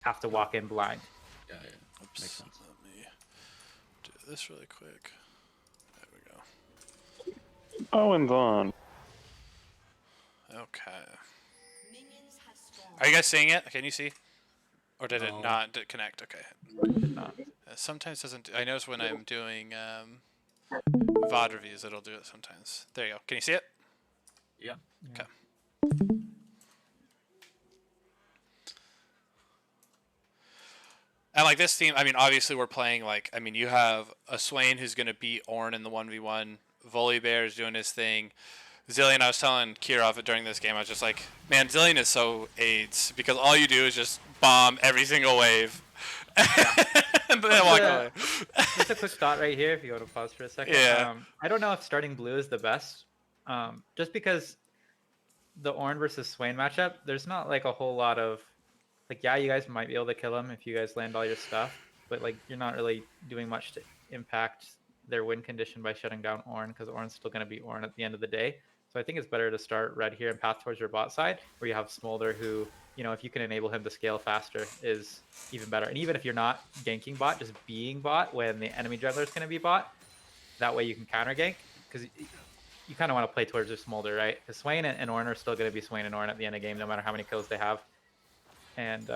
have to walk in blind. Yeah. Oops. Makes sense. Let me do this really quick. There we go. Owen's on. Okay. Are you guys seeing it? Can you see? Or did it No. not connect? Okay. Did not. Sometimes doesn't. I notice when I'm doing VOD reviews, it'll do it sometimes. There you go. Can you see it? Yeah. Okay. And like this team, I mean, obviously we're playing like, I mean, you have a Swain who's going to beat Ornn in the 1v1. Volibear is doing his thing. Zillion, I was telling Kirov during this game, I was just like, man, Zillion is so AIDS because all you do is just bomb every single wave. And then walk away. Just a quick thought right here, if you want to pause for a second. Yeah. I don't know if starting blue is the best, just because the Ornn versus Swain matchup, there's not like a whole lot of, like, yeah, you guys might be able to kill him if you guys land all your stuff, but like you're not really doing much to impact their win condition by shutting down Ornn, because Ornn's still going to be Ornn at the end of the day. So I think it's better to start red here and path towards your bot side, where you have Smolder, who, you know, if you can enable him to scale faster, is even better. And even if you're not ganking bot, just being bot when the enemy jungler is going to be bot, that way you can counter gank, because you kind of want to play towards your Smolder, right? Because Swain and Ornn are still going to be Swain and Ornn at the end of the game, no matter how many kills they have. And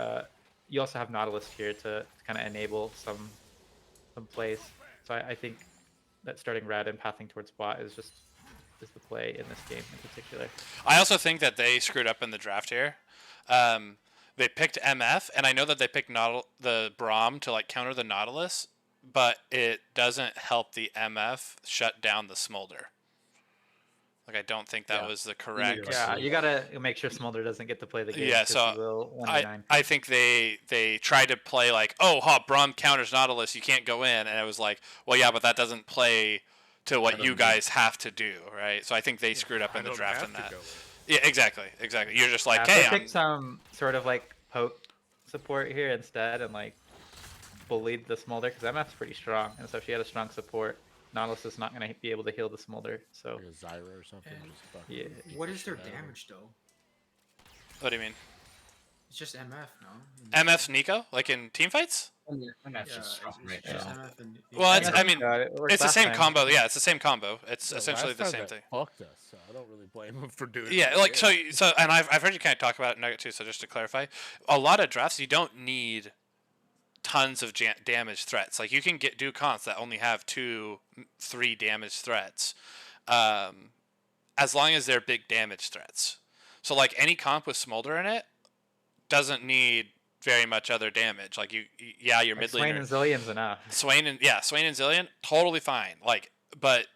you also have Nautilus here to kind of enable some plays. So I think that starting red and pathing towards bot is the play in this game in particular. I also think that they screwed up in the draft here. They picked MF, and I know that they picked the Braum to like counter the Nautilus, but it doesn't help the MF shut down the Smolder. Like, I don't think that was the correct. Yeah, you gotta make sure Smolder doesn't get to play the game. Yeah, so I think they tried to play like, oh, Braum counters Nautilus, you can't go in, and it was like, well, yeah, but that doesn't play to what you guys have to do, right? So I think they screwed up in the draft in that. Yeah, exactly. You're just like, hey, pick some sort of like poke support here instead, and like bullied the Smolder, because MF's pretty strong, and so if she had a strong support, Nautilus is not going to be able to heal the Smolder. So like a Zyra or something. Yeah. What is their damage though? What do you mean? It's just MF, no? MF's Nico, like in team fights? MF's just strong, right? It's just MF and Well, it's, I mean, worked it's the last same time. combo. Yeah, it's the same combo. It's Yeah, essentially last the time same that thing. Fucked us, so I don't really blame him for doing. Yeah, it. like so, and I've heard you kind of talk about it Nugget too. So just to clarify, a lot of drafts you don't need tons of damage threats. Like you can do cons that only have 2-3 damage threats, as long as they're big damage threats. So like any comp with Smolder in it doesn't need very much other damage. Like your mid Swain laner. and Zillion's enough. Swain and Zillion, totally fine. Like, but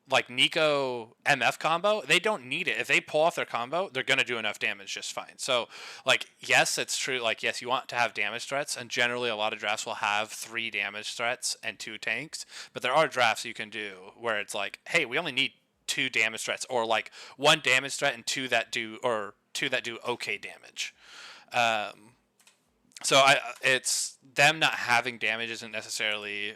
like Nico MF combo, they don't need it. If they pull off their combo, they're gonna do enough damage just fine. So, like, yes, it's true. Like, yes, you want to have damage threats, and generally a lot of drafts will have 3 damage threats and 2 tanks. But there are drafts you can do where it's like, hey, we only need 2 damage threats, or like 1 damage threat and 2 that do okay damage. So it's them not having damage isn't necessarily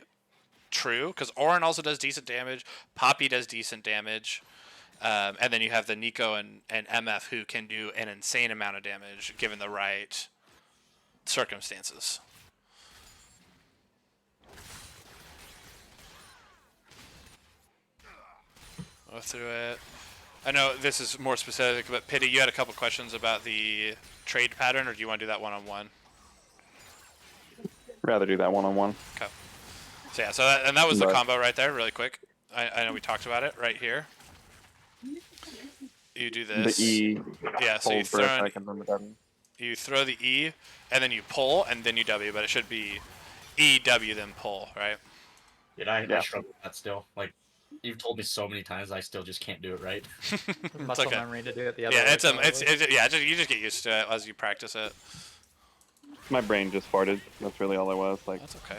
true, because Ornn also does decent damage, Poppy does decent damage, and then you have the Nico and MF who can do an insane amount of damage given the right circumstances. Go through it. I know this is more specific, but Pity, you had a couple questions about the trade pattern, or do you want to do that one-on-one? Rather do that one-on-one. Okay. So yeah, that was the combo right there, really quick. I know we talked about it right here. You do this. The E. Yeah, so hold for a second, then the W. you throw the E, and then you pull, and then you W, but it should be E, W, then pull, right? I struggle with that still. Like, you've told me so many times, I still just can't do it right. Muscle okay. memory to do it the other Yeah, way. you just get used to it as you practice it. My brain just farted. That's really all I was. Like, That's okay.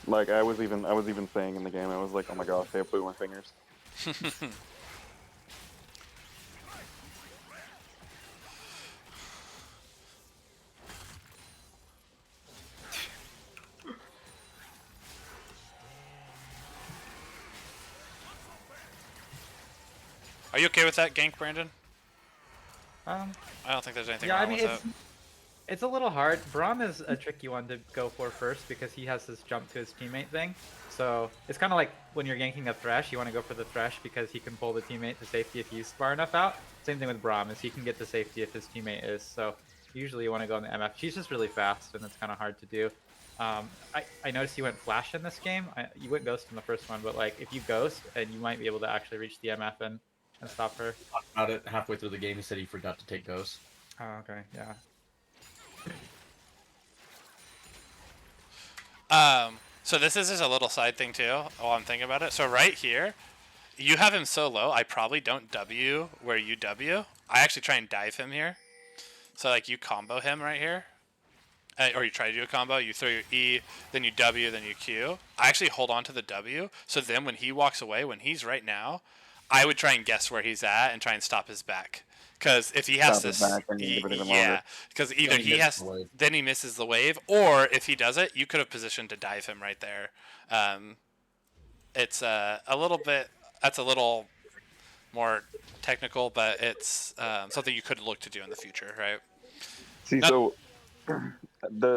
like I was even saying in the game, I was like, oh my gosh, I blew my fingers. Are you okay with that gank, Brandon? I I don't think there's anything Yeah, I wrong mean, with that. It's a little hard. Braum is a tricky one to go for first because he has this jump to his teammate thing. So it's kind of like when you're ganking a Thresh, you want to go for the Thresh because he can pull the teammate to safety if he's far enough out. Same thing with Braum, is he can get to safety if his teammate is. So usually you want to go on the MF. She's just really fast and it's kind of hard to do. I noticed you went Flash in this game. You went Ghost in the first one, but like if you Ghost, and you might be able to actually reach the MF and stop her. Talked about it halfway through the game. He said he forgot to take Ghost. Oh, okay, yeah. So this is just a little side thing too, while I'm thinking about it. So right here, you have him so low, I probably don't W where you W. I actually try and dive him here. So like you combo him right here. Or you try to do a combo, you throw your E, then you W, then you Q. I actually hold on to the W, so then when he walks away, when he's right now, I would try and guess where he's at and try and stop his back. Because if he has Stop his to, back and give it even yeah, longer. because either Then he he misses has, the wave. then he misses the wave, or if he does it, you could have positioned to dive him right there. It's a little bit, that's a little more technical, but it's something you could look to do in the future, right? See, Now- so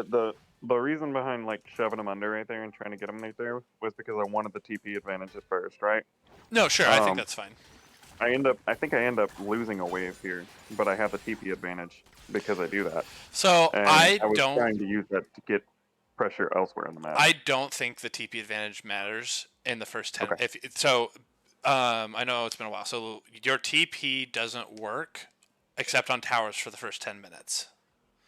the reason behind like shoving him under right there and trying to get him right there was because I wanted the TP advantage at first, right? No, sure, I think Um, that's fine. I think I end up losing a wave here, but I have the TP advantage because I do that. So And I was don't. trying to use that to get pressure elsewhere in the map. I don't think the TP advantage matters in the first 10. Okay. I know it's been a while. So your TP doesn't work except on towers for the first 10 minutes.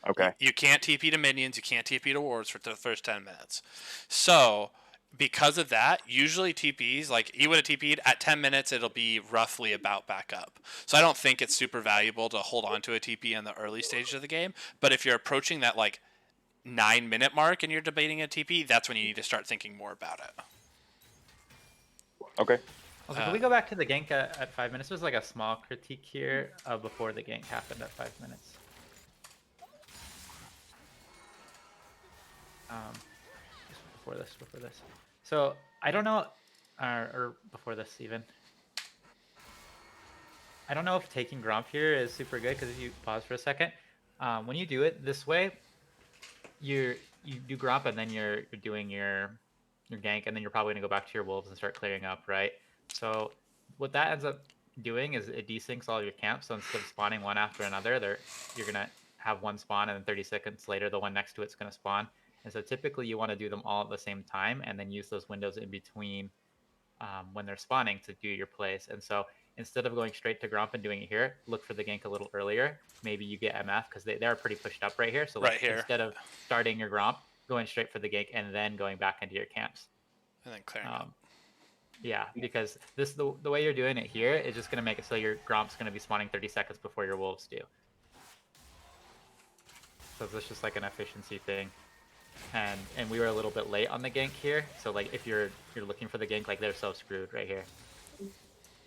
Okay. You can't TP to minions. You can't TP to wards for the first 10 minutes. So because of that, usually TPs, like you would have TP'd at 10 minutes, it'll be roughly about back up. So I don't think it's super valuable to hold on to a TP in the early stages of the game. But if you're approaching that like 9-minute mark and you're debating a TP, that's when you need to start thinking more about it. Okay. Also, can we go back to the gank at 5 minutes? There's like a small critique here before the gank happened at 5 minutes. Just before this. So I don't know, or before this even. I don't know if taking Gromp here is super good because if you pause for a second, when you do it this way, you do Gromp and then you're doing your gank and then you're probably gonna go back to your wolves and start clearing up, right? So what that ends up doing is it desyncs all your camps. So instead of spawning one after another, you're gonna have one spawn and then 30 seconds later the one next to it's gonna spawn. And so typically you want to do them all at the same time and then use those windows in between when they're spawning to do your plays. And so instead of going straight to Gromp and doing it here, look for the gank a little earlier. Maybe you get MF because they're pretty pushed up right here. So like, Right here. instead of starting your Gromp, going straight for the gank and then going back into your camps. And then clearing up. Yeah, because the way you're doing it here is just going to make it so your Gromp's going to be spawning 30 seconds before your wolves do. So it's just like an efficiency thing. And we were a little bit late on the gank here, so like if you're looking for the gank, like they're so screwed right here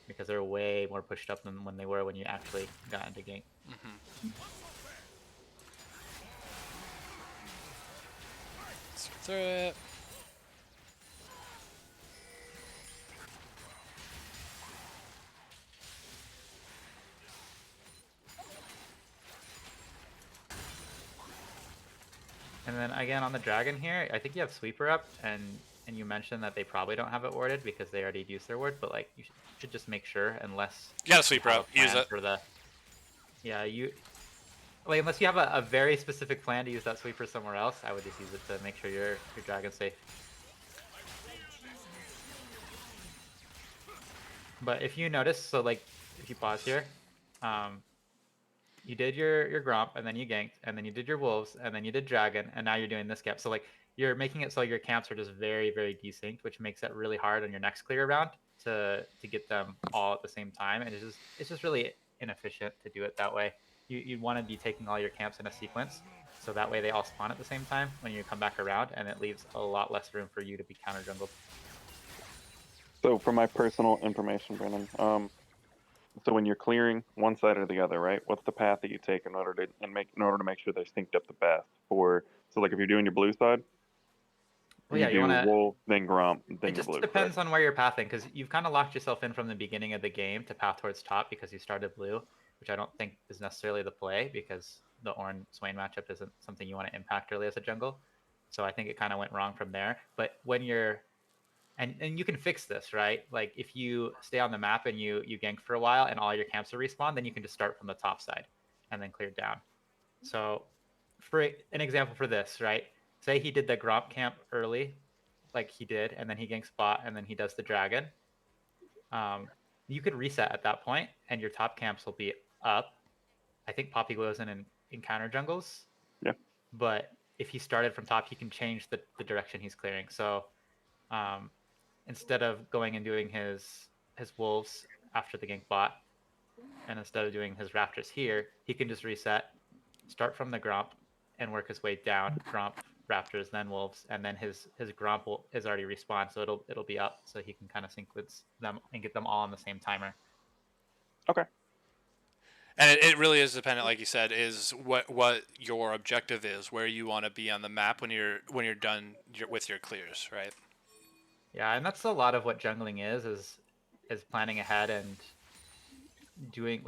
because they're way more pushed up than when they were when you actually got into gank. Let's get through it. And then again on the dragon here, I think you have sweeper up, and you mentioned that they probably don't have it warded because they already used their ward, but like you should just make sure unless You got a sweeper have up. a plan Use it. for the like unless you have a very specific plan to use that sweeper somewhere else, I would just use it to make sure your dragon's safe. But if you notice, so like if you pause here, you did your Gromp and then you ganked and then you did your wolves and then you did dragon and now you're doing this gap. So like you're making it so your camps are just very, very desynced, which makes it really hard on your next clear round to get them all at the same time. And it's just really inefficient to do it that way. You'd want to be taking all your camps in a sequence, so that way they all spawn at the same time when you come back around, and it leaves a lot less room for you to be counter jungled. So for my personal information, Brennan, so when you're clearing one side or the other, right? What's the path that you take in order to make sure they're synced up the best? So like if you're doing your blue side, Well, yeah, you you do want to. wolf, then Gromp, then It your just blue. depends correct? on where you're pathing, because you've kind of locked yourself in from the beginning of the game to path towards top because you started blue, which I don't think is necessarily the play, because the Ornn Swain matchup isn't something you want to impact early as a jungle. So I think it kind of went wrong from there. But when you're and you can fix this, right? Like if you stay on the map and you gank for a while and all your camps are respawn, then you can just start from the top side and then clear down. So for an example for this, right? Say he did the Gromp camp early, like he did, and then he ganks bot, and then he does the dragon. You could reset at that point, and your top camps will be up. I think Poppy goes in counter jungles. Yeah. But if he started from top, he can change the direction he's clearing. So instead of going and doing his wolves after the gank bot, and instead of doing his raptors here, he can just reset, start from the Gromp, and work his way down. Gromp, raptors, then wolves, and then his Gromp is already respawned, so it'll be up, so he can kind of sync with them and get them all on the same timer. Okay. And it really is dependent, like you said, is what your objective is, where you want to be on the map when you're done with your clears, right? Yeah, and that's a lot of what jungling is planning ahead and doing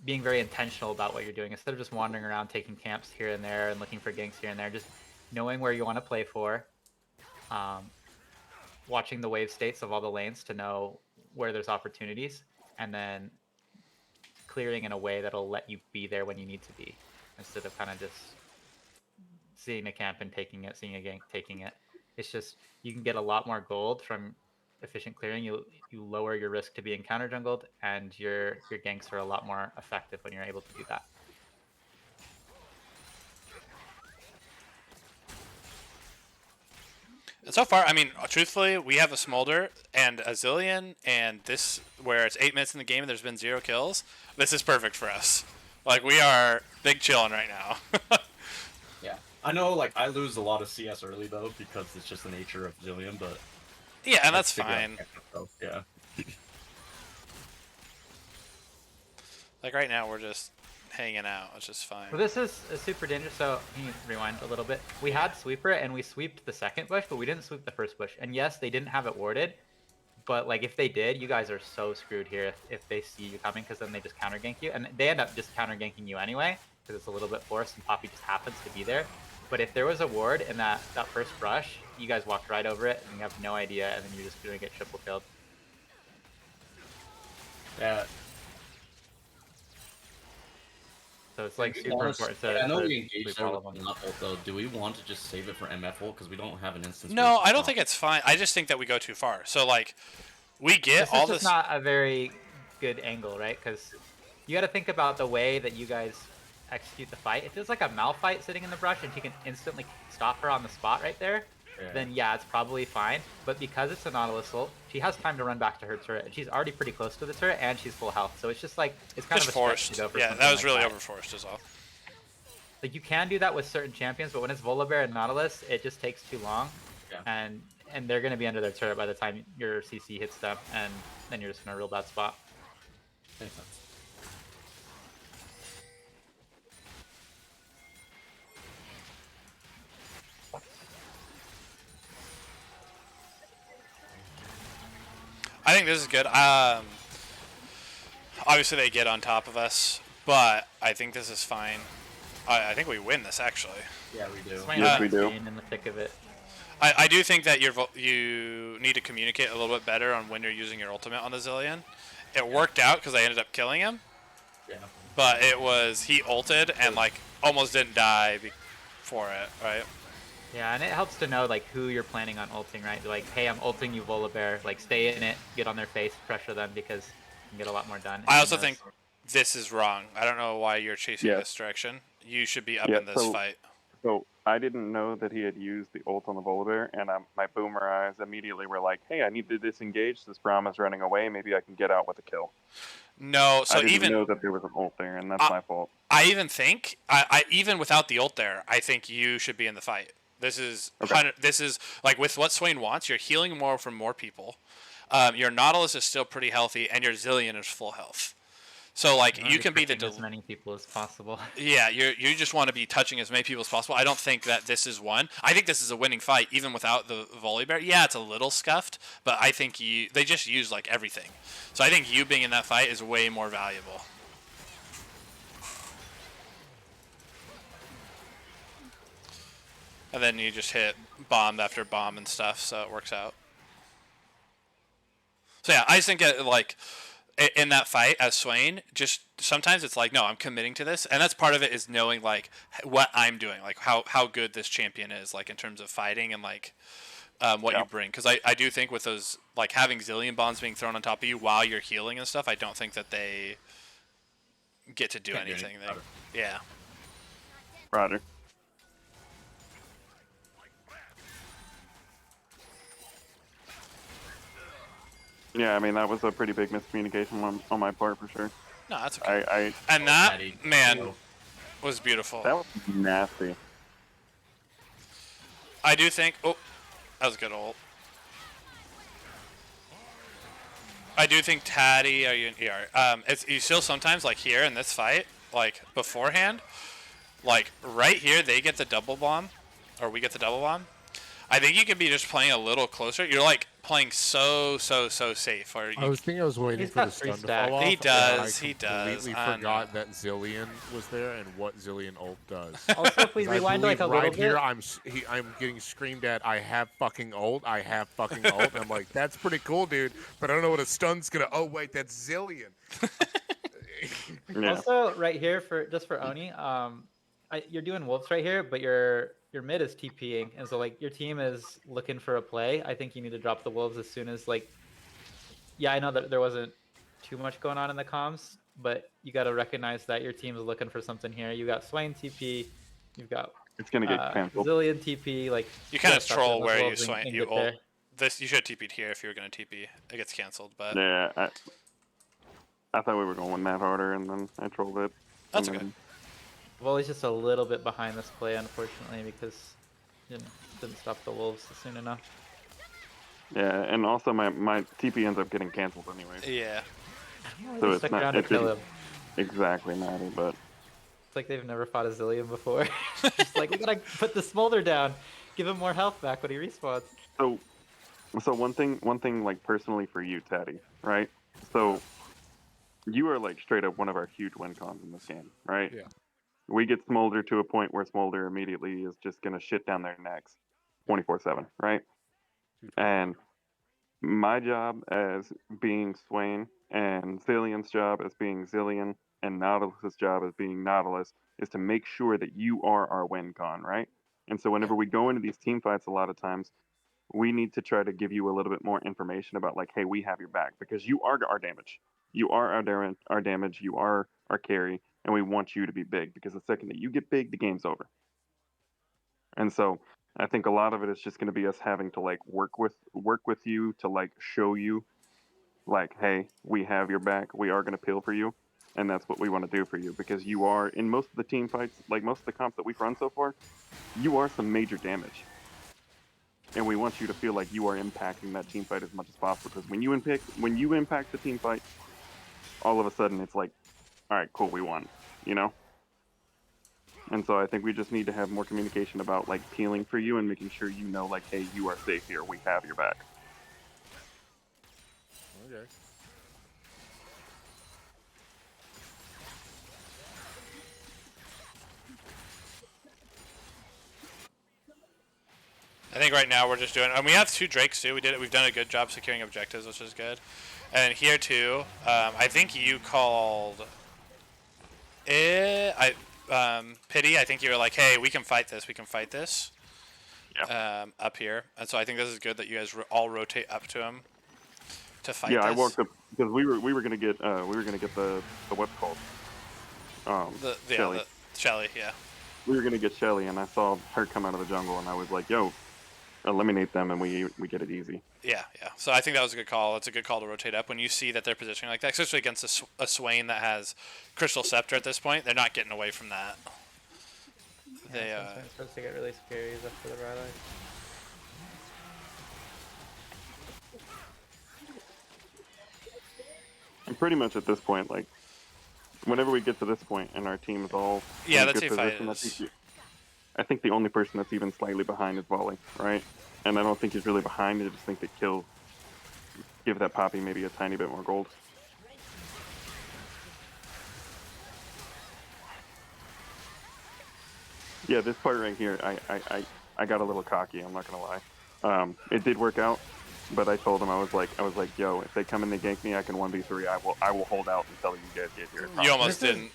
being very intentional about what you're doing instead of just wandering around taking camps here and there and looking for ganks here and there. Just knowing where you want to play for, watching the wave states of all the lanes to know where there's opportunities, and then clearing in a way that'll let you be there when you need to be, instead of kind of just seeing a camp and taking it, seeing a gank, taking it. It's just you can get a lot more gold from efficient clearing. You lower your risk to being counter jungled, and your ganks are a lot more effective when you're able to do that. And so far, I mean, truthfully, we have a Smolder and a Zillion, and this, where it's 8 minutes in the game and there's been 0 kills, this is perfect for us. Like, we are big chilling right now. Yeah. I know, like, I lose a lot of CS early, though, because it's just the nature of Zillion, but... Yeah, and that's figure out fine. Yeah. Like, right now, we're just hanging out, which is fine. Well, this is super dangerous. So can you rewind a little bit? We had Sweeper and we sweeped the second bush, but we didn't sweep the first bush. And yes, they didn't have it warded, but like if they did, you guys are so screwed here if they see you coming, because then they just counter gank you, and they end up just counter ganking you anyway because it's a little bit forced and Poppy just happens to be there. But if there was a ward in that first brush, you guys walked right over it and you have no idea, and then you're just gonna get triple killed. Yeah. So it's like Do we super wanna important yeah, I know to we engaged sweep there all of with them. not ult, though. Do we want to just save it for MF ult? Because we don't have an instance. No, I don't think it's fine. I just think that we go too far. So, like, we get This all is this... just not a very good angle, right? Because you got to think about the way that you guys execute the fight. If it's like a Malphite sitting in the brush and she can instantly stop her on the spot right there, then yeah, it's probably fine. But because it's a Nautilus ult, she has time to run back to her turret, and she's already pretty close to the turret, and she's full health. So it's just like, it's kind Just of a stretch forced. to go for Yeah, something that was like really that. overforced as well. Like, you can do that with certain champions, but when it's Volibear and Nautilus, it just takes too long. Yeah. And they're going to be under their turret by the time your CC hits them, and then you're just in a real bad spot. Makes sense. I think this is good. Obviously, they get on top of us, but I think this is fine. I think we win this, actually. Yeah, we do. Swain Yes, we is do. in the thick of it. I do think that you need to communicate a little bit better on when you're using your ultimate on the Zillion. It worked out because I ended up killing him, Yeah. but it was he ulted and like almost didn't die for it, right? Yeah, and it helps to know like who you're planning on ulting, right? Like, hey, I'm ulting you, Volibear. Like, stay in it, get on their face, pressure them, because you can get a lot more done. I also think this is wrong. I don't know why you're chasing Yeah. this direction. You should be up Yeah, in this fight. So I didn't know that he had used the ult on the Volibear, and my boomer eyes immediately were like, hey, I need to disengage. This Braum is running away. Maybe I can get out with a kill. No, so I didn't even know that there was an ult there, and that's my fault. I even think I even without the ult there, I think you should be in the fight. This is this is like with what Swain wants. You're healing more from more people. Your Nautilus is still pretty healthy, and your Zillion is full health. So like you can be the as many people as possible. yeah. You just want to be touching as many people as possible. I don't think that this is one. I think this is a winning fight even without the Volibear. Yeah, it's a little scuffed, but I think they just use like everything. So I think you being in that fight is way more valuable. and then you just hit bomb after bomb and stuff, so it works out. So yeah, I just think like in that fight as Swain, just sometimes it's like, no, I'm committing to this, and that's part of it is knowing like what I'm doing, like how good this champion is, like in terms of fighting and like what you bring. Because I do think with those like having zillion bombs being thrown on top of you while you're healing and stuff, I don't think that they get to do Can't do anything. anything about it. Yeah. Roger. Yeah, I mean, that was a pretty big miscommunication on my part for sure. No, that's okay. I And that, Daddy. man, Oh. was beautiful. that was nasty. I do think... Oh, that was a good ult. I do think Taddy... Are you in ER? You still sometimes, like here in this fight, like beforehand, like right here, they get the double bomb, or we get the double bomb. I think you could be just playing a little closer. You're like playing so safe. Or I was thinking I was waiting He's for the got three stun to stacks. fall off. He and does, I he does, completely I forgot know. that Zillion was there and what Zillion ult does. Also, if we 'Cause I rewind like a believe little right here, bit, I'm getting screamed at. I have fucking ult. I have fucking ult. And I'm like, that's pretty cool, dude. But I don't know what a stun's gonna. Oh wait, that's Zillion. Yeah. also right here for just for Oni, you're doing wolves right here, but your mid is TPing, and so like your team is looking for a play. I think you need to drop the wolves as soon as like. Yeah, I know that there wasn't too much going on in the comms, but you got to recognize that your team is looking for something here. You got Swain TP, you've got It's gonna get canceled. Zillion TP. Like You kind of stop troll doing those where you wolves and- swing. and You get ult. there. This you should have TP'd here if you were going to TP. It gets canceled, but Yeah, I thought we were going that harder, and then I trolled it. That's and okay. then- Well, he's just a little bit behind this play, unfortunately, because you know, didn't stop the wolves soon enough. Yeah, and also my TP ends up getting canceled anyway. yeah. Oh, So they it's stuck not- around to it kill didn't- him. Exactly matter, but It's like they've never fought a Zillion before. Just like, we gotta put the smolder down, give him more health back when he respawns. so one thing like personally for you, Taddy, right? So you are like straight up one of our huge win cons in this game, right? Yeah. We get Smolder to a point where Smolder immediately is just gonna shit down their necks 24/7, right? And my job as being Swain and Zillion's job as being Zillion and Nautilus's job as being Nautilus is to make sure that you are our win con, right? And so whenever we go into these team fights, a lot of times we need to try to give you a little bit more information about like, hey, we have your back because you are our damage. You are our damage. You are our carry, and we want you to be big because the second that you get big, the game's over. And so I think a lot of it is just going to be us having to like work with you to like show you like, hey, we have your back. We are going to peel for you, and that's what we want to do for you because you are in most of the team fights, like most of the comps that we've run so far, you are some major damage. And we want you to feel like you are impacting that team fight as much as possible. Because when you impact the team fight, all of a sudden it's like, all right, cool, we won, you know. And so I think we just need to have more communication about like peeling for you and making sure you know, like, hey, you are safe here. We have your back. Okay. I think right now we're just doing, and we have 2 Drakes too. We've done a good job securing objectives, which is good. And here too, I think you called it. Pity. I think you were like, hey, we can fight this. We can fight this. Yeah. Up here, and so I think this is good that you guys all rotate up to him to fight. Yeah, this. I walked up because we were gonna get the what's called Shelly. Shelly, yeah. We were gonna get Shelly, and I saw her come out of the jungle, and I was like, yo, eliminate them, and we get it easy. Yeah. So I think that was a good call. It's a good call to rotate up when you see that they're positioning like that, especially against a Swain that has Crystal Scepter at this point. They're not getting away from that. Yeah, sometimes it starts to get really scary after the rally. And pretty much at this point, like, whenever we get to this point and our team is all Yeah, in a that's good who fight position, is. I think the only person that's even slightly behind is Volley, right? And I don't think he's really behind. I just think that Kill give that Poppy maybe a tiny bit more gold. Yeah, this part right here, I got a little cocky. I'm not gonna lie. It did work out, but I told him I was like, yo, if they come and they gank me, I can 1v3. I will hold out until you guys get here. You almost This is- didn't.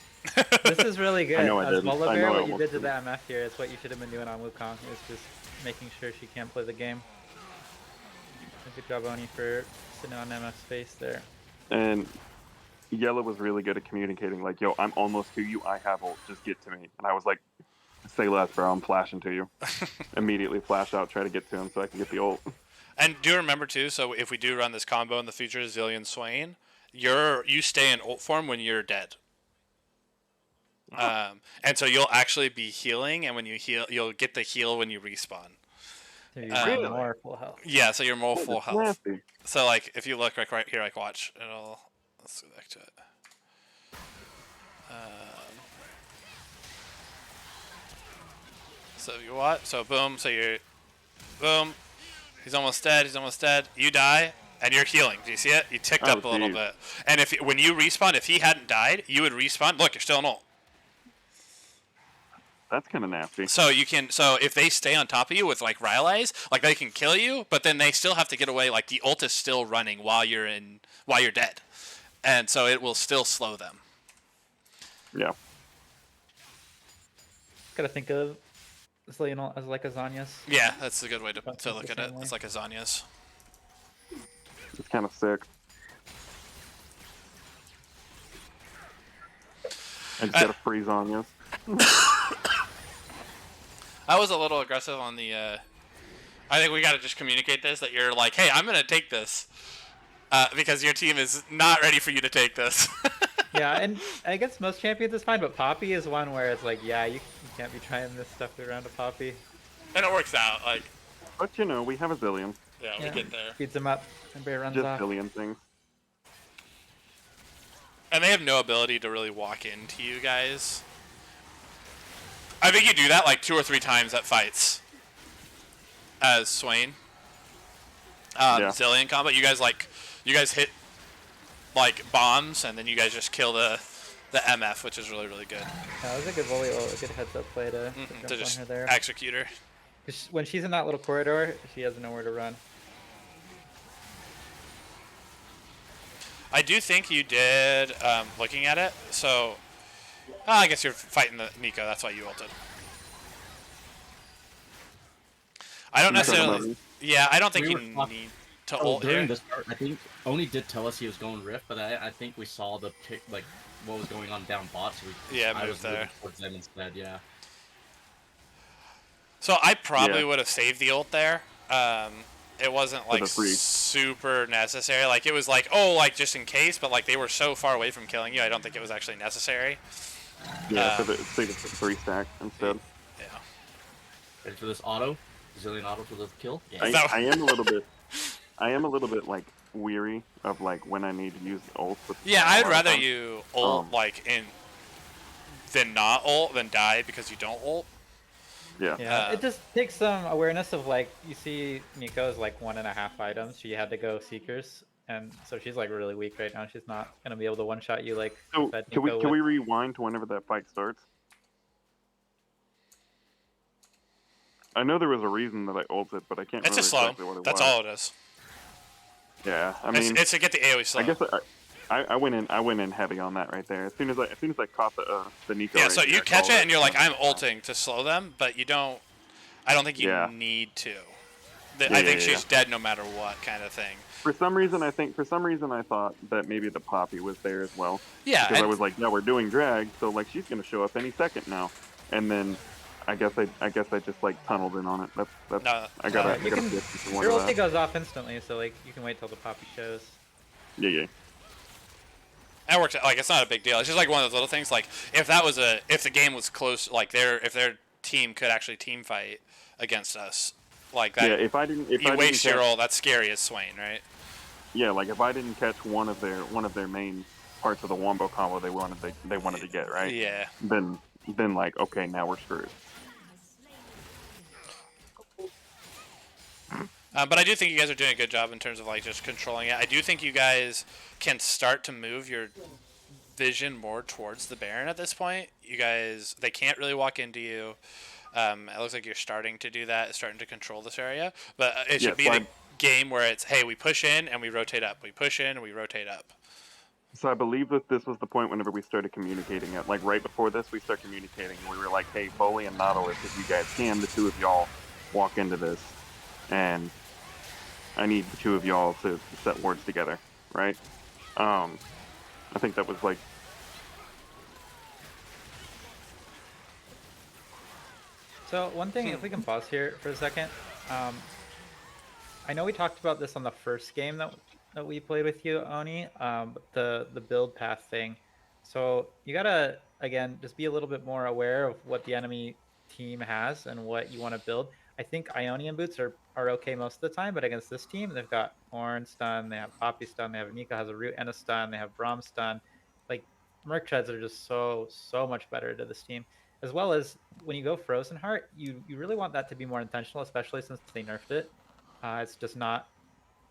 This is really good. I know I As didn't. I Volibear, know I what you almost did to the didn't. MF here is what you should have been doing on Wukong. Is just making sure she can't play the game. Good job, Oni, for sitting on MF's face there. And Yellow was really good at communicating, like, yo, I'm almost to you. I have ult. Just get to me. And I was like, say less, bro. I'm flashing to you. Immediately flash out, try to get to him so I can get the ult. And do remember too. So if we do run this combo in the future, Zillion Swain, you stay in ult form when you're dead. And so you'll actually be healing, and when you heal, you'll get the heal when you respawn. So you Really? get more full health. Yeah, so you're more That full is health. nasty. So like, if you look right here, like watch, let's go back to it. So you what? So boom. So you're, boom. He's almost dead. He's almost dead. You die, and you're healing. Do you see it? You ticked Oh, up a little geez. bit. And when you respawn, if he hadn't died, you would respawn. Look, you're still in ult. That's kind of nasty. So you can. So if they stay on top of you with like Rylai's, like they can kill you, but then they still have to get away. Like the ult is still running while you're dead, and so it will still slow them. Yeah. Gotta think of Zillion as like a Zanya's. Yeah, that's a good way to That's look the at it. same way. It's like a Zanya's. It's kind of sick. I just gotta freeze on you. I was a little aggressive on the. I think we got to just communicate this that you're like, hey, I'm gonna take this, because your team is not ready for you to take this. Yeah, and I guess most champions is fine, but Poppy is one where it's like, yeah, you can't be trying this stuff around a Poppy. And it works out. Like, But you know, we have a zillion. yeah, we get there. Feeds him up, and Bear runs Just off. zillion things. And they have no ability to really walk into you guys. I think you do that like 2 or 3 times at fights. As Swain. Yeah. Zillion combat. You guys hit like bombs, and then you guys just kill the MF, which is really, really good. That was a good volley, a good heads up play to To jump just on her there. execute her. 'Cause when she's in that little corridor, she has nowhere to run. I do think you did, looking at it, so... I guess you're fighting the Nico, that's why you ulted. I don't necessarily... Yeah, I don't think We you were talking- need to Oh, ult during here. the start, I think Oni did tell us he was going Rift, but I think we saw the pick, like what was going on down bot, so Yeah, I move was moving there. towards them instead. Yeah. So I probably Yeah. would have saved the ult there. It wasn't like the free. super necessary. Like it was like, oh, like just in case, but like they were so far away from killing you, I don't think it was actually necessary. Yeah, so take a 3 stack instead. Yeah. Ready for this auto? Zillion auto for the kill? Yeah. Is that- I am a little bit like weary of like when I need to use the ult. But Yeah, a I'd lot of rather times- you ult like than not ult than die because you don't ult. Yeah. Yeah, it just takes some awareness of like, you see Nico's like 1.5 items. She had to go Seekers, and so she's like really weak right now. She's not gonna be able to one-shot you like So that can we Nico can would. we rewind to whenever that fight starts? I know there was a reason that I ulted, but I can't It's remember a slow. exactly what it That's was. all it is. Yeah, I mean, It's to get the AoE slow. I guess I went in heavy on that right there. As soon as I caught the Nico. Yeah, right so there, you I catch called it and you're like, I'm ulting to slow them, but you don't. I don't think you Yeah. need to. Yeah, I think yeah, she's dead no matter what, kind of thing. For some reason, I thought that maybe the Poppy was there as well. Yeah, Because I and- was like, yeah, we're doing drag, so like she's gonna show up any second now. And then I guess I just like tunneled in on it. That's No, I gotta you can- fix one Your of ulti that. goes off instantly, so like you can wait till the Poppy shows. Yeah. that works. Like it's not a big deal. It's just like one of those little things. Like if the game was close, like if their team could actually team fight against us, like that. Yeah, if I didn't you waste your ult. That's scary as Swain, right? Yeah, like if I didn't catch one of their main parts of the wombo combo they wanted to get, right? Yeah. Then like, okay, now we're screwed. But I do think you guys are doing a good job in terms of like just controlling it. I do think you guys can start to move your vision more towards the Baron at this point. You guys, they can't really walk into you. It looks like you're starting to do that, starting to control this area. But it should Yeah, be so the game where it's, hey, we push in and we rotate up. We push in and we rotate up. So I believe that this was the point whenever we started communicating it. Like right before this, we started communicating. We were like, "Hey, Foley and Nautilus, if you guys can, the two of y'all walk into this, and I need the two of y'all to set wards together, right?" I think that was like. So one thing, if we can pause here for a second, I know we talked about this on the first game that we played with you, Oni, the build path thing. So you gotta again just be a little bit more aware of what the enemy team has and what you want to build. I think Ionian boots are okay most of the time, but against this team, they've got Ornn stun, they have Poppy stun, they have Nika has a root and a stun, they have Braum stun. Like Merc Treads are just so much better to this team. As well as when you go Frozen Heart, you really want that to be more intentional, especially since they nerfed it. It's just not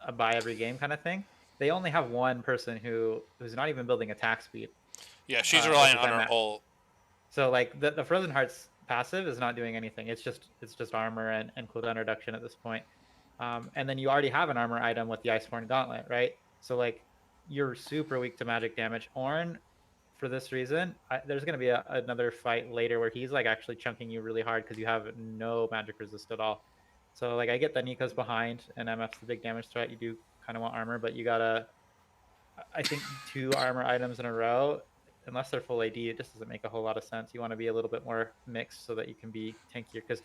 a buy every game kind of thing. They only have one person who's not even building attack speed. Yeah, she's which relying is on her MF. ult. So like the Frozen Heart's passive is not doing anything. It's just armor and cooldown reduction at this point. And then you already have an armor item with the Iceborne Gauntlet, right? So like you're super weak to magic damage. Ornn, for this reason, there's going to be another fight later where he's like actually chunking you really hard because you have no magic resist at all. So like I get that Nico's behind and MF's the big damage threat. You do kind of want armor, but you gotta. I think 2 armor items in a row, unless they're full AD, it just doesn't make a whole lot of sense. You want to be a little bit more mixed so that you can be tankier. Because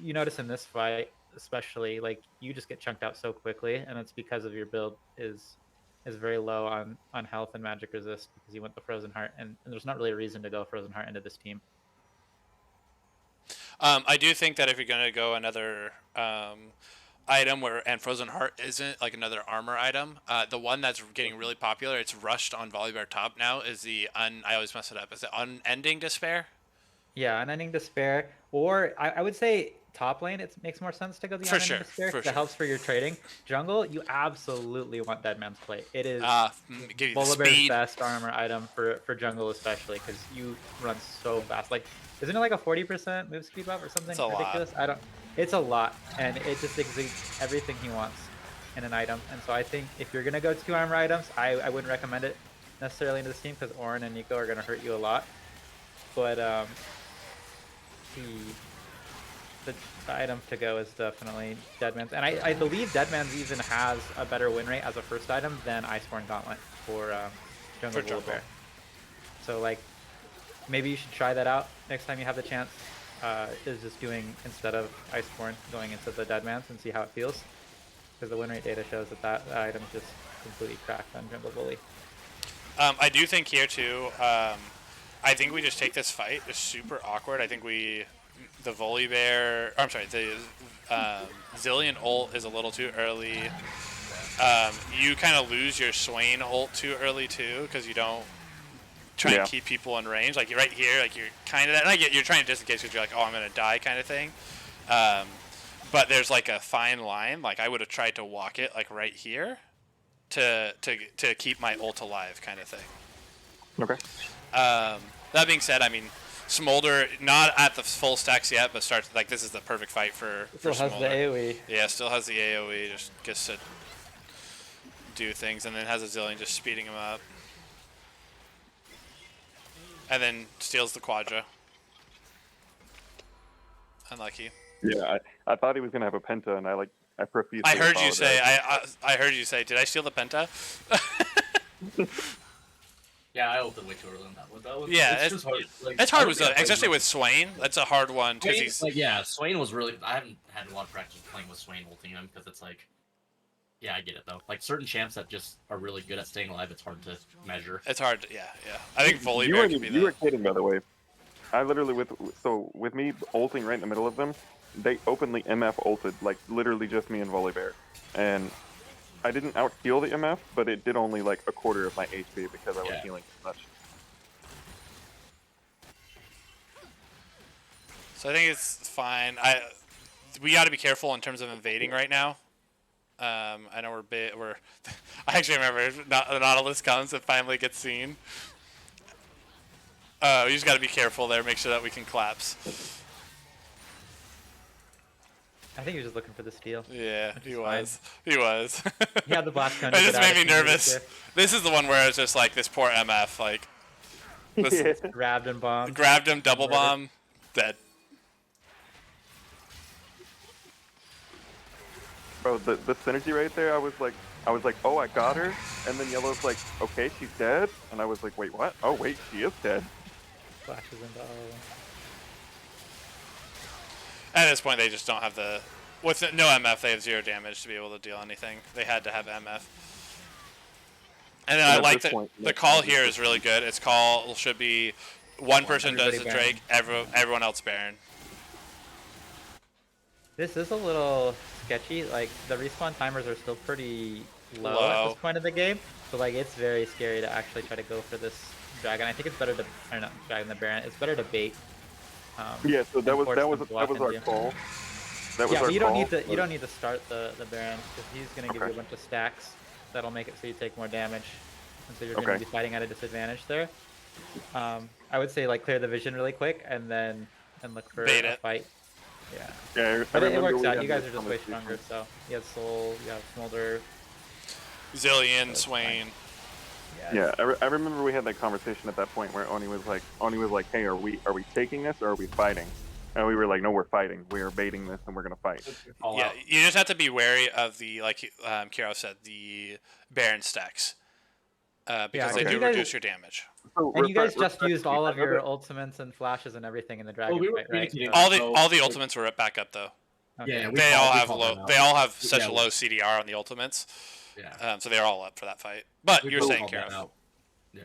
you notice in this fight, especially, like you just get chunked out so quickly, and it's because of your build is very low on health and magic resist because you went the Frozen Heart, and there's not really a reason to go Frozen Heart into this team. I do think that if you're gonna go another item and Frozen Heart isn't like another armor item, the one that's getting really popular, it's rushed on Volibear top now, is the I always mess it up. Is it Unending Despair? Yeah, Unending Despair, or I would say top lane. It makes more sense to go the For Unending sure, Despair. for 'Cause sure. It helps for your trading. Jungle, you absolutely want Dead Man's Plate. It is Give you the Volibear's speed. best armor item for jungle, especially because you run so fast. Like, isn't it like a 40% move speed buff or something It's a lot. ridiculous? I don't. It's a lot, and it just exudes everything he wants in an item. And so I think if you're gonna go 2 armor items, I wouldn't recommend it necessarily into this team because Ornn and Nico are gonna hurt you a lot. But the item to go is definitely Deadman's, and I believe Deadman's even has a better win rate as a first item than Iceborne Gauntlet for Jungle For jungle. Bear. So like, maybe you should try that out next time you have the chance. Is just doing, instead of Iceborne, going into the Deadman's and see how it feels, because the win rate data shows that item is just completely cracked on Jungle Bully. I do think here too. I think we just take this fight. It's super awkward. I think the Volibear. I'm sorry. The Zillion ult is a little too early. You kind of lose your Swain ult too early too because you don't try and keep people in range. Like you're right here. Like you're kind of. And I get you're trying to disengage because you're like, oh, I'm gonna die kind of thing. But there's like a fine line. Like I would have tried to walk it like right here to keep my ult alive kind of thing. Okay. That being said, I mean, Smolder not at the full stacks yet, but starts like this is the perfect fight for Still has Smolder. the AoE. Yeah, still has the AoE, just gets to do things, and then has a Zillion just speeding him up, and then steals the Quadra. Unlucky. Yeah, I thought he was gonna have a penta, and I profusely. I heard you apologized. say. I heard you say. Did I steal the Penta? Yeah, I ulted way too early on that one. Yeah, it's just hard. Like, It's hard I with don't think I especially played with Swain. That's a hard one because Swain, he's like, yeah, Swain was really. I haven't had a lot of practice playing with Swain ulting him because it's like, yeah, I get it though. Like certain champs that just are really good at staying alive, it's hard to measure. It's hard. To, yeah. I think You Volibear were, could be you were that. kidding, by the way. I literally with me ulting right in the middle of them, they openly MF ulted, like literally just me and Volibear, and I didn't out heal the MF, but it did only like a quarter of my HP because I was healing too much. So I think it's fine. We got to be careful in terms of invading right now. I know we're. I actually remember the Nautilus comes and finally gets seen. We just got to be careful there. Make sure that we can collapse. I think he was just looking for the steal. Yeah, Which he is fine. was. He was. He had the blast cone It to just get out made if me he needed nervous. to. This is the one where it's just like this poor MF, like this, Yeah. Grabbed and bombed. grabbed him, double Murdered. bomb, dead. Bro, the synergy right there, I was like, oh, I got her, and then Yellow's like, okay, she's dead, and I was like, wait, what? Oh, wait, she is dead. Flashes into all of them. At this point, they just don't have the. With no MF, they have 0 damage to be able to deal anything. They had to have MF. And then And I at like this that point, the no, call it's here just- is really good. Its call should be one person does Everybody the Drake, everyone else Baron. This is a little sketchy. Like the respawn timers are still pretty low at Low. this point of the game, so like it's very scary to actually try to go for this dragon. I think it's better to, or not dragon, the Baron. It's better to bait. Yeah, so that and was force that them was to that block was our into you. call. That was Yeah, our but you don't call, need to. You but- don't need to start the Baron because he's gonna give you a Okay. bunch of stacks that'll make it so you take more damage, and so you're Okay. gonna be fighting at a disadvantage there. I would say like clear the vision really quick and then look for Bait a it. fight. Yeah, Yeah, but it remember works we out. had You guys this are just way conversation. stronger. So you have Soul, you have Smolder. Zillion, That's Swain. Yeah, I remember we had that conversation at that point where Oni was like, hey, are we taking this or are we fighting? And we were like, no, we're fighting. We are baiting this and we're gonna fight. All Yeah, out. you just have to be wary of the, like Kiro said, the Baron stacks. Because Yeah, they okay. do you guys- reduce your damage. So And you guys refresh just used me. all I of know your that- ultimates and flashes and everything in the dragon we were fight, right? communicating- So- All the So- ultimates were back up though. okay. Yeah, we They called- all we have called low. that out. They all have such Yeah, a low CDR on the ultimates. Yeah. So they're all up for that fight. But We you're both saying, called that Kiro. out. Yeah.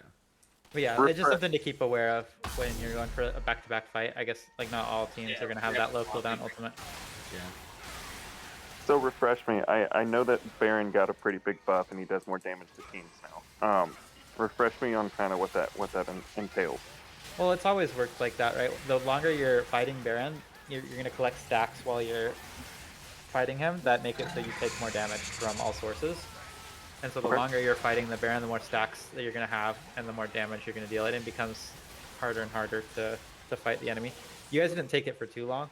But yeah, it's just something to keep aware of when you're going for a back-to-back fight. I guess like not all teams Yeah, are gonna have yeah. that low cooldown ultimate. Yeah. So refresh me. I know that Baron got a pretty big buff and he does more damage to teams now. Refresh me on kind of what that entails. Well, it's always worked like that, right? The longer you're fighting Baron, you're gonna collect stacks while you're fighting him that make it so you take more damage from all sources. And so the Okay. longer you're fighting the Baron, the more stacks that you're gonna have, and the more damage you're gonna deal. It becomes harder and harder to fight the enemy. You guys didn't take it for too long,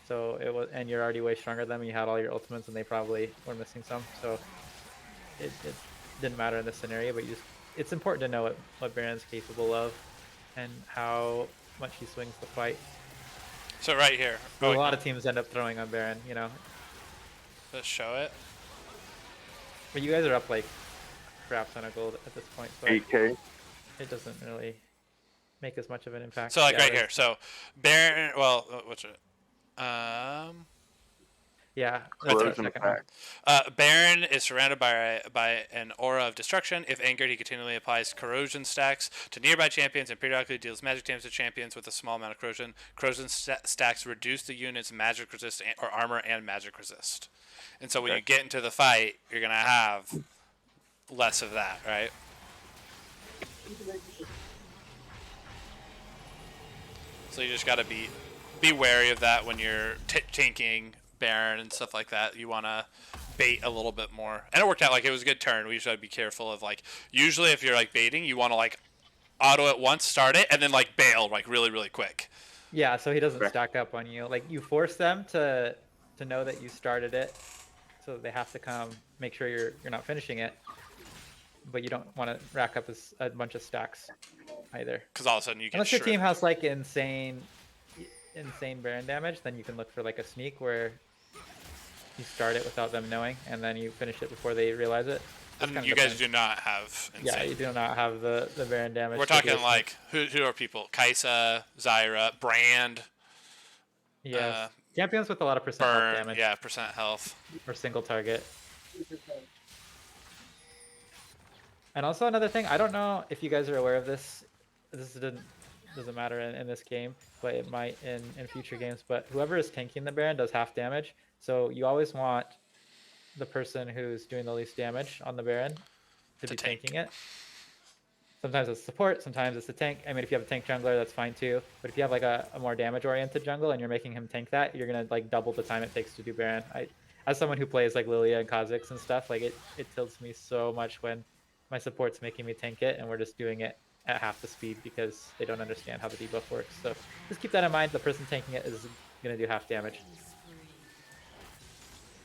so it was, and you're already way stronger than them. You had all your ultimates, and they probably were missing some, so it didn't matter in this scenario. But it's important to know what Baron's capable of, and how much he swings the fight. So right here. A lot of teams end up throwing on Baron, you know. Let's show it. But you guys are up like crap ton of gold at this point, so 8K. it doesn't really make as much of an impact. So like Yeah, right there's- here. So Baron. Well, what's it? Yeah. Corrosion attack. Baron is surrounded by an aura of destruction. If angered, he continually applies corrosion stacks to nearby champions and periodically deals magic damage to champions with a small amount of corrosion. Corrosion stacks reduce the unit's magic resist or armor and magic resist. And so when Okay. you get into the fight, you're gonna have less of that, right? So you just gotta be wary of that when you're tanking Baron and stuff like that. You want to bait a little bit more, and it worked out. Like it was a good turn. We just gotta be careful of like. Usually, if you're like baiting, you want to like auto it once, start it, and then like bail like really quick. Yeah, so he doesn't Okay. stack up on you. Like you force them to know that you started it, so they have to come make sure you're not finishing it. But you don't want to rack up a bunch of stacks either. Because all of a sudden you get Unless your team shrinked. has like insane Baron damage, then you can look for like a sneak where you start it without them knowing, and then you finish it before they realize it. Just And kinda you guys depends. do not have insane. Yeah, you do not have the Baron damage. We're to do talking a sneak. like who are people? Kaisa, Zyra, Brand, Yes. Champions with a lot of percent health Burn. damage Yeah, percent health. or single target. And also another thing, I don't know if you guys are aware of this. This doesn't matter in this game, but it might in future games. But whoever is tanking the Baron does half damage. So you always want the person who's doing the least damage on the Baron to be tank. tanking it. Sometimes it's support, sometimes it's the tank. I mean, if you have a tank jungler, that's fine too. But if you have like a more damage-oriented jungle and you're making him tank that, you're gonna like double the time it takes to do Baron. As someone who plays like Lilia and Kha'Zix and stuff, like it tilts me so much when my support's making me tank it and we're just doing it at half the speed because they don't understand how the debuff works. So just keep that in mind. The person tanking it is gonna do half damage.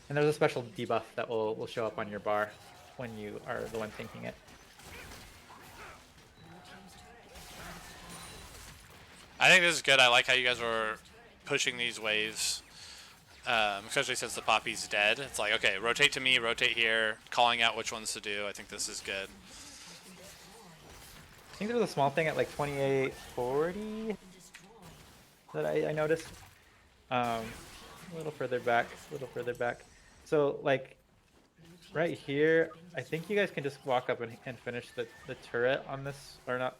And there's a special debuff that will show up on your bar when you are the one thinking it. I think this is good. I like how you guys were pushing these waves, especially since the Poppy's dead. It's like, okay, rotate to me, rotate here, calling out which ones to do. I think this is good. I think there was a small thing at like 2840 that I noticed. A little further back, a little further back. So like right here, I think you guys can just walk up and finish the turret on this, or not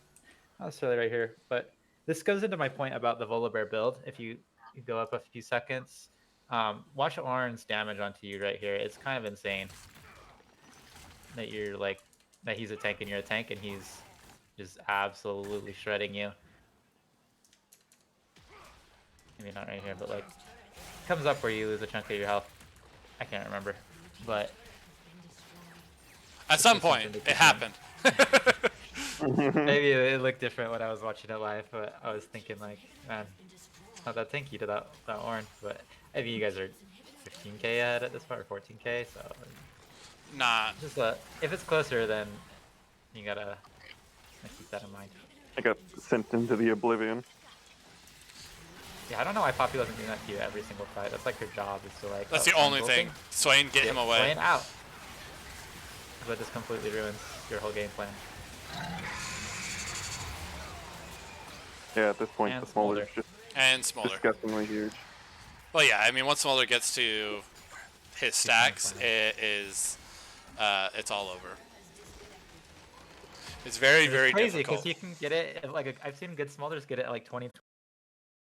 necessarily right here, but this goes into my point about the Volibear build. If you go up a few seconds, watch Orin's damage onto you right here. It's kind of insane that you're like, that he's a tank and you're a tank, and he's just absolutely shredding you. Maybe not right here, but like, comes up where you lose a chunk of your health. I can't remember, but at some point it happened. Maybe it looked different when I was watching it live, but I was thinking like, man, it's not that tanky to that Ornn. But I think you guys are 15k ahead at this point, or 14k, so Nah. just if it's closer, then you gotta keep that in mind. I got sent into the oblivion. Yeah, I don't know why Poppy wasn't doing that to you every single fight. That's like her job, is to like. That's oh, the only I'm thing. ulting. Swain, get him away. Swain out. But this completely ruins your whole game plan. Yeah, at this point, And the Smolder's Smolder. just And Smolder. disgustingly huge. Well, yeah, I mean, once Smolder gets to his stacks, it's all over. It's very, very crazy difficult. because you can get it like I've seen good Smolders get it at like 20